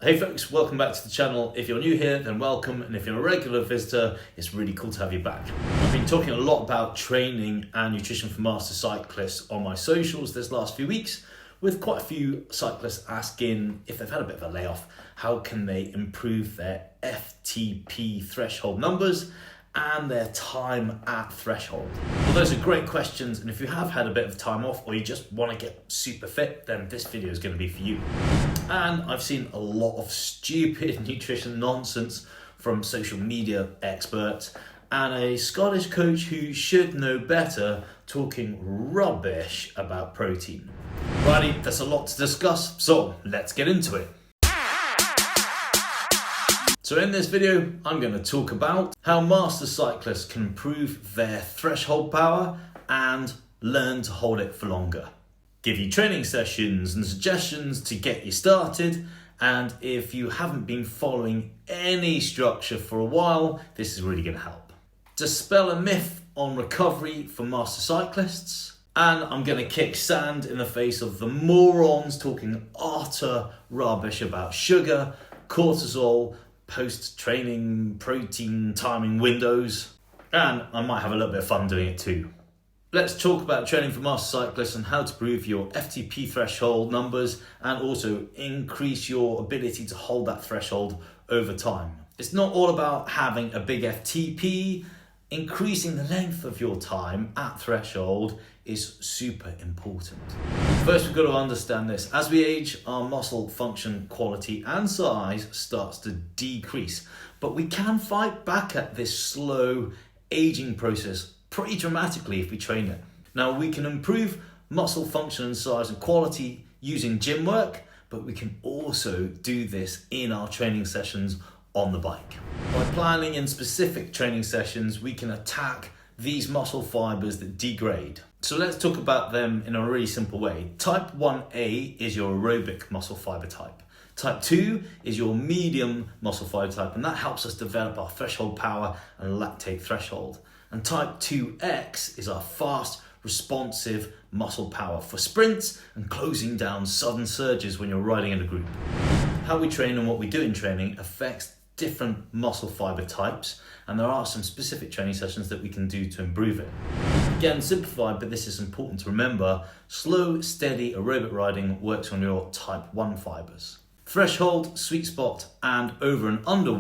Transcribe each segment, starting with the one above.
Hey folks, welcome back to the channel. If you're new here, then welcome, and if you're a regular visitor, it's really cool to have you back. I've been talking a lot about training and nutrition for master cyclists on my socials this last few weeks, with quite a few cyclists asking if they've had a bit of a layoff, how can they improve their FTP threshold numbers and their time at threshold. Well, those are great questions, and if you have had a bit of time off or you just want to get super fit, then this video is going to be for you. And I've seen a lot of stupid nutrition nonsense from social media experts and a Scottish coach who should know better talking rubbish about protein. Righty, there's a lot to discuss, so let's get into it. So in this video, I'm going to talk about how master cyclists can improve their threshold power and learn to hold it for longer. Give you training sessions and suggestions to get you started, and if you haven't been following any structure for a while, this is really going to help. Dispel a myth on recovery for master cyclists, and I'm going to kick sand in the face of the morons talking utter rubbish about sugar, cortisol, post-training protein timing windows, and I might have a little bit of fun doing it too. Let's talk about training for master cyclists and how to improve your FTP threshold numbers and also increase your ability to hold that threshold over time. It's not all about having a big FTP. Increasing the length of your time at threshold is super important. First, we've got to understand this. As we age, our muscle function, quality and size starts to decrease, but we can fight back at this slow aging process pretty dramatically if we train it. Now, we can improve muscle function and size and quality using gym work, but we can also do this in our training sessions on the bike. By planning in specific training sessions, we can attack these muscle fibers that degrade. So let's talk about them in a really simple way. Type 1A is your aerobic muscle fiber type. Type 2 is your medium muscle fiber type, and that helps us develop our threshold power and lactate threshold. And type 2X is our fast, responsive muscle power for sprints and closing down sudden surges when you're riding in a group. How we train and what we do in training affects different muscle fiber types, and there are some specific training sessions that we can do to improve it. Again, simplified, but this is important to remember, slow, steady aerobic riding works on your type 1 fibers. Threshold, sweet spot, and over and under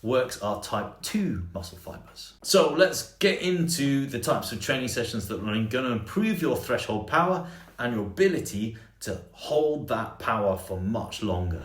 works our type 2 muscle fibers. So let's get into the types of training sessions that are going to improve your threshold power and your ability to hold that power for much longer.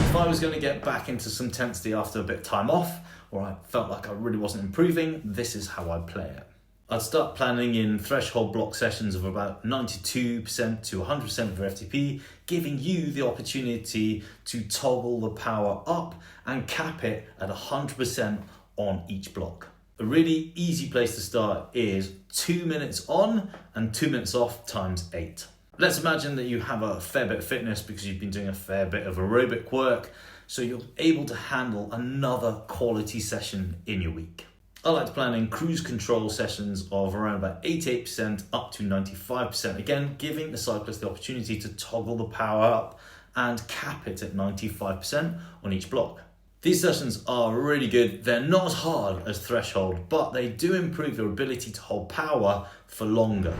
If I was going to get back into some intensity after a bit of time off, or I felt like I really wasn't improving, this is how I'd play it. I'd start planning in threshold block sessions of about 92% to 100% of your FTP, giving you the opportunity to toggle the power up and cap it at 100% on each block. A really easy place to start is 2 minutes on and 2 minutes off times 8. Let's imagine that you have a fair bit of fitness because you've been doing a fair bit of aerobic work, so you're able to handle another quality session in your week. I like to plan in cruise control sessions of around about 88% up to 95%, again giving the cyclist the opportunity to toggle the power up and cap it at 95% on each block. These sessions are really good. They're not as hard as threshold, but they do improve your ability to hold power for longer.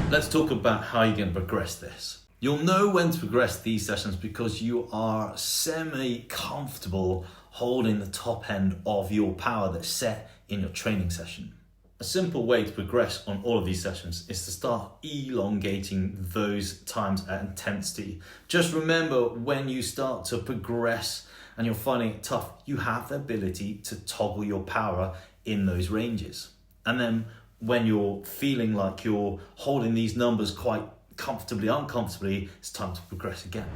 Let's talk about how you're going to progress this. You'll know when to progress these sessions because you are semi-comfortable holding the top end of your power that's set in your training session. A simple way to progress on all of these sessions is to start elongating those times at intensity. Just remember, when you start to progress and you're finding it tough, you have the ability to toggle your power in those ranges. And then when you're feeling like you're holding these numbers quite comfortably, uncomfortably, it's time to progress again.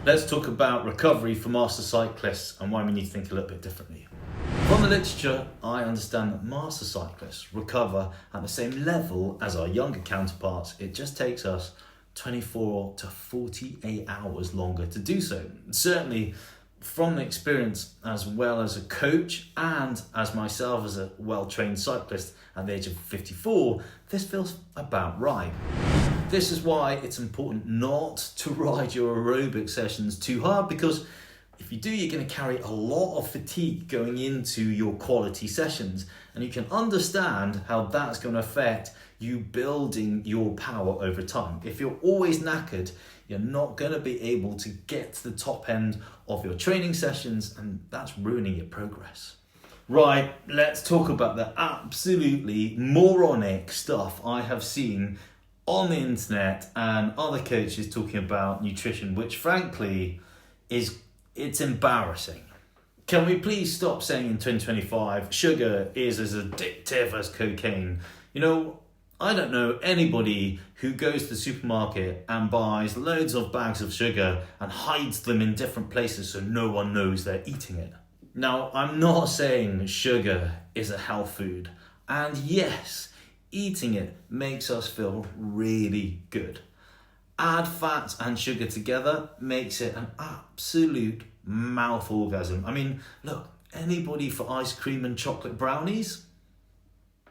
Let's talk about recovery for master cyclists and why we need to think a little bit differently. From the literature, I understand that master cyclists recover at the same level as our younger counterparts. It just takes us 24 to 48 hours longer to do so. Certainly, from the experience as well as a coach and as myself as a well-trained cyclist at the age of 54, this feels about right. This is why it's important not to ride your aerobic sessions too hard, because If you do, you're going to carry a lot of fatigue going into your quality sessions, and you can understand how that's going to affect you building your power over time. If you're always knackered, you're not going to be able to get to the top end of your training sessions, and that's ruining your progress. Right, let's talk about the absolutely moronic stuff I have seen on the internet and other coaches talking about nutrition, which frankly it's embarrassing. Can we please stop saying in 2025 sugar is as addictive as cocaine? You know, I don't know anybody who goes to the supermarket and buys loads of bags of sugar and hides them in different places so no one knows they're eating it. Now, I'm not saying sugar is a health food, and yes, eating it makes us feel really good. Add fat and sugar together makes it an absolute mouth orgasm. I mean, look, anybody for ice cream and chocolate brownies?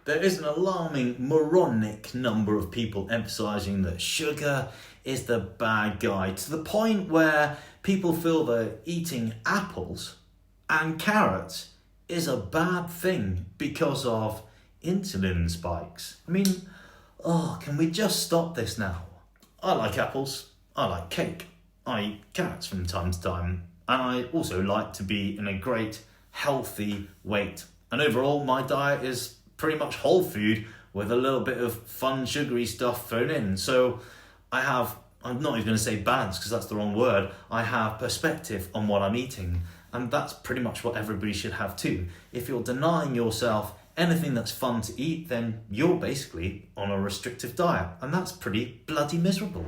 There is an alarming, moronic number of people emphasising that sugar is the bad guy, to the point where people feel that eating apples and carrots is a bad thing because of insulin spikes. I mean, can we just stop this now? I like apples, I like cake, I eat carrots from time to time, and I also like to be in a great, healthy weight. And overall, my diet is pretty much whole food with a little bit of fun, sugary stuff thrown in. So I'm not even going to say balance because that's the wrong word. I have perspective on what I'm eating. And that's pretty much what everybody should have too. If you're denying yourself anything that's fun to eat, then you're basically on a restrictive diet. And that's pretty bloody miserable.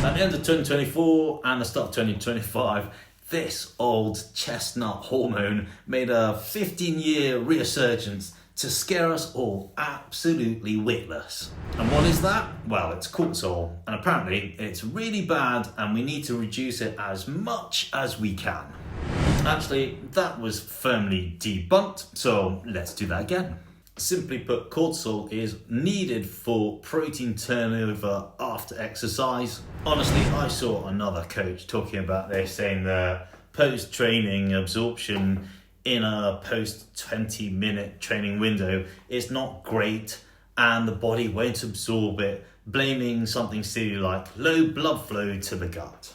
At the end of 2024 and the start of 2025, this old chestnut hormone made a 15-year resurgence to scare us all absolutely witless. And what is that? Well, it's cortisol. And apparently it's really bad and we need to reduce it as much as we can. Actually, that was firmly debunked, so let's do that again. Simply put, cortisol is needed for protein turnover after exercise. Honestly, I saw another coach talking about this, saying that post-training absorption in a post-20-minute training window is not great and the body won't absorb it, blaming something silly like low blood flow to the gut.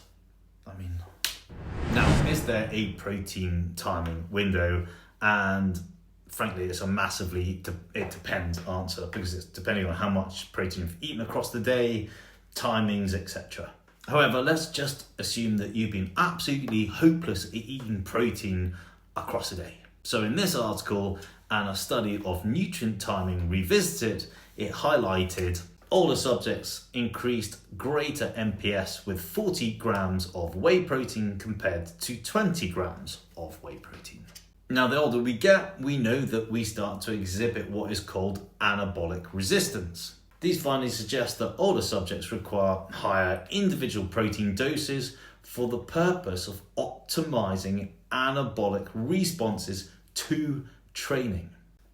Now, is there a protein timing window? And frankly, it's a massively it depends answer, because it's depending on how much protein you've eaten across the day, timings, etc. However, let's just assume that you've been absolutely hopeless at eating protein across the day. So in this article and a study of nutrient timing revisited, it highlighted older subjects increased greater MPS with 40 grams of whey protein compared to 20 grams of whey protein. Now, the older we get, we know that we start to exhibit what is called anabolic resistance. These findings suggest that older subjects require higher individual protein doses for the purpose of optimizing anabolic responses to training,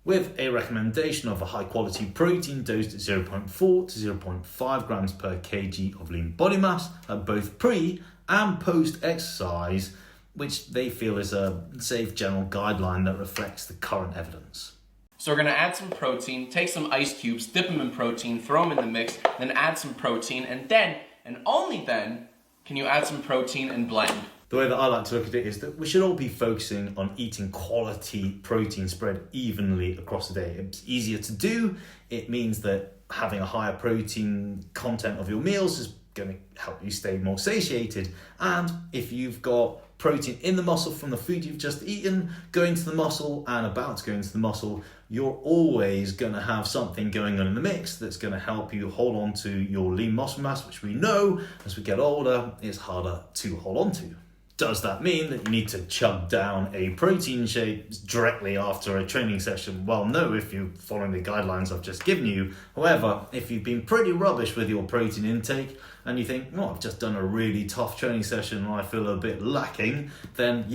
with a recommendation of a high quality protein dosed at 0.4 to 0.5 grams per kg of lean body mass at both pre and post exercise, which they feel is a safe general guideline that reflects the current evidence. So we're going to add some protein, take some ice cubes, dip them in protein, throw them in the mix, then add some protein, and then, and only then, can you add some protein and blend. The way that I like to look at it is that we should all be focusing on eating quality protein spread evenly across the day. It's easier to do. It means that having a higher protein content of your meals is going to help you stay more satiated. And if you've got protein in the muscle from the food you've just eaten, going to the muscle and about to go into the muscle, you're always going to have something going on in the mix that's going to help you hold on to your lean muscle mass, which we know as we get older is harder to hold on to. Does that mean that you need to chug down a protein shake directly after a training session? Well, no, if you're following the guidelines I've just given you. However, if you've been pretty rubbish with your protein intake and you think, I've just done a really tough training session and I feel a bit lacking, then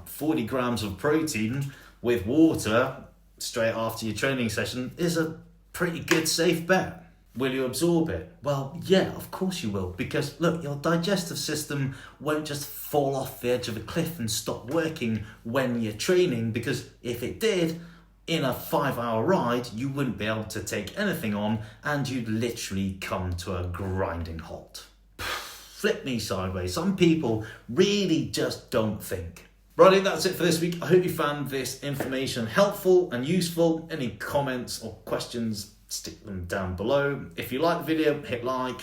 40 grams of protein with water straight after your training session is a pretty good safe bet. Will you absorb it? Well, yeah, of course you will, because look, your digestive system won't just fall off the edge of a cliff and stop working when you're training, because if it did, in a 5-hour ride, you wouldn't be able to take anything on and you'd literally come to a grinding halt. Flip me sideways. Some people really just don't think. Righty, that's it for this week. I hope you found this information helpful and useful. Any comments or questions, stick them down below. If you like the video, hit like.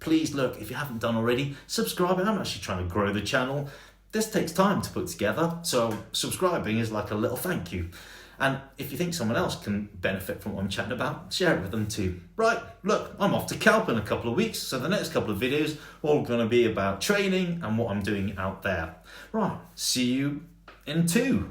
Please look, if you haven't done already, subscribe. I'm actually trying to grow the channel. This takes time to put together, so subscribing is like a little thank you. And if you think someone else can benefit from what I'm chatting about, share it with them too. Right, look, I'm off to Kelp in a couple of weeks, so the next couple of videos are all going to be about training and what I'm doing out there. Right, see you in 2.